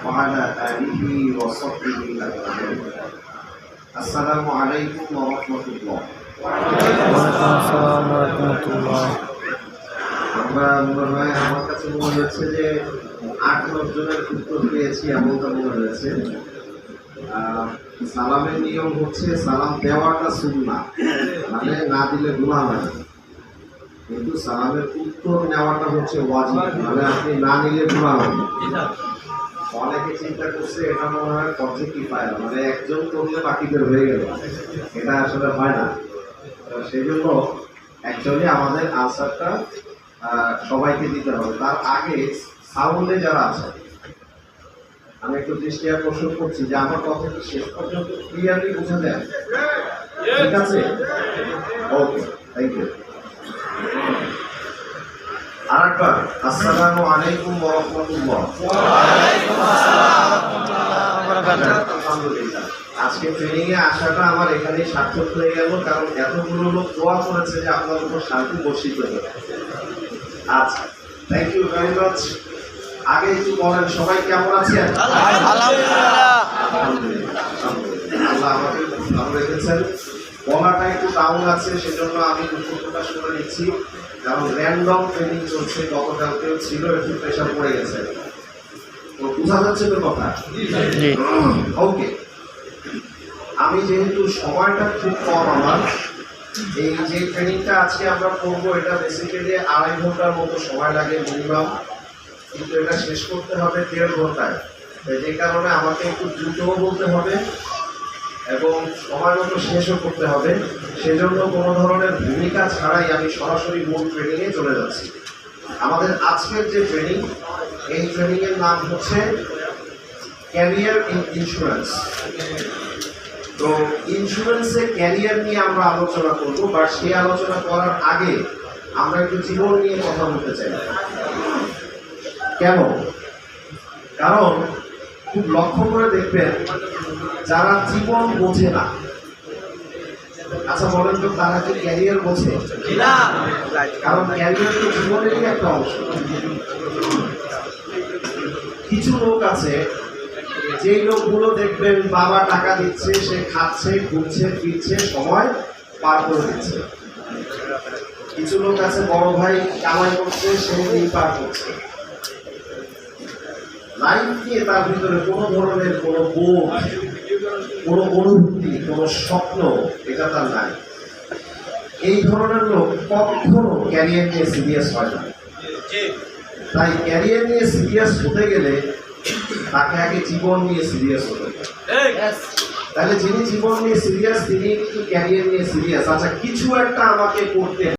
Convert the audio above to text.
وعلى آله وصحبه أجمعين. السلام عليكم ورحمة الله. আমরা মনে হয় আমার কাছে মনে হচ্ছে যে ৮-৯ জনের উত্তর পেয়েছি এমনটা মনে হয়েছে। সালামের নিয়ম হচ্ছে সালাম দেওয়াটা সুন্নাহ, মানে না দিলে গুনাহ হয় না, কিন্তু সালামের উত্তর নেওয়াটা হচ্ছে ওয়াজিব, মানে আপনি না নিলে গুনাহ হবে। অনেকে চিন্তা করছে এটা মনে হয় ফরজে কিফায়া, মানে একজন করলে বাকিদের হয়ে গেল, এটা আসলে হয় না। সেই জন্য অ্যাকচুয়ালি আমাদের আনসারটা সবাইকে দিতে হবে। তার আগে সাউন্ডে যারা আছে, আমি একটু দৃষ্টি আকর্ষণ করছি যে আমার কথা কি শেষ পর্যন্ত ক্লিয়ারলি বোঝা যায়? ঠিক আছে, ওকে, থ্যাংক ইউ। আরেকবার আসসালামু আলাইকুম ওয়া রাহমাতুল্লাহ। আলহামদুলিল্লাহ, আজকে ট্রেনিং এ আসাটা আমার এখানেই সার্থক হয়ে গেল, কারণ এতগুলো লোক দোয়া করেছে যে আপনার উপর শান্তি বর্ষিত হবে। আচ্ছা, থ্যাংক ইউ ভেরি মাচ। আগে একটু বলেন সবাই কেমন আছেন? আল্লাহ আমাকে ভালো রেখেছেন। বলাটা একটু ডাউন আছে, সেজন্য আমি দুঃখ প্রকাশ করে নিচ্ছি, কারণ র্যান্ডম ট্রেনিং চলছে, গতকালকেও ছিল, একটু প্রেশার পড়ে গেছে। তো বোঝা যাচ্ছে তো কথা? ওকে, আমি যেহেতু সময়টা খুব কম আমার, এই যে ট্রেনিংটা আজকে আমরা করবো এটা বেসিক্যালি ২.৫ ঘন্টার মতো সময় লাগে মিনিমাম, কিন্তু এটা শেষ করতে হবে ১.৫ ঘন্টায়। যে কারণে আমাকে একটু দ্রুতও বলতে হবে এবং সময় মতো শেষও করতে হবে। সেজন্য কোনো ধরনের ভূমিকা ছাড়াই আমি সরাসরি মূল ট্রেনিংয়ে চলে যাচ্ছি। আমাদের আজকের যে ট্রেনিং, এই ট্রেনিংয়ের নাম হচ্ছে ক্যারিয়ার ইন ইন্স্যুরেন্স। তো ইন্স্যুরেন্সে ক্যারিয়ার নিয়ে আমরা আলোচনা করব, বাট সেই আলোচনা করার আগে আমরা একটু জীবন নিয়ে কথা বলতে চাই। কেন? কারণ খুব লক্ষ্য করে দেখবেন যারা জীবন বোঝে না, আচ্ছা বলেন তো তারা কি ক্যারিয়ার বোঝে? কারণ ক্যারিয়ার তো জীবনেরই একটা অংশ। কিছু লোক আছে, যেই লোকগুলো দেখবেন বাবা টাকা দিচ্ছে, সে খাচ্ছে, ঘুরছে, ফিরছে, সময় পার করে দিচ্ছে। কিছু লোক আছে বড় ভাই কামাই করছে, সে দিন পার করছে। লাইফ নিয়ে তার ভিতরে কোনো ধরনের কোনো বোধ, কোনো অনুভূতি, কোনো স্বপ্ন এটা তার নাই। এই ধরনের লোক কখনো ক্যারিয়ার নিয়ে সিরিয়াস হয় না। তাই ক্যারিয়ার নিয়ে সিরিয়াস হতে গেলে তাকে আগে জীবন নিয়ে সিরিয়াস হতে হবে। তাহলে যিনি জীবন নিয়ে সিরিয়াস তিনি কিন্তু ক্যারিয়ার নিয়ে সিরিয়াস। আচ্ছা, কিছু একটা আমাকে করতে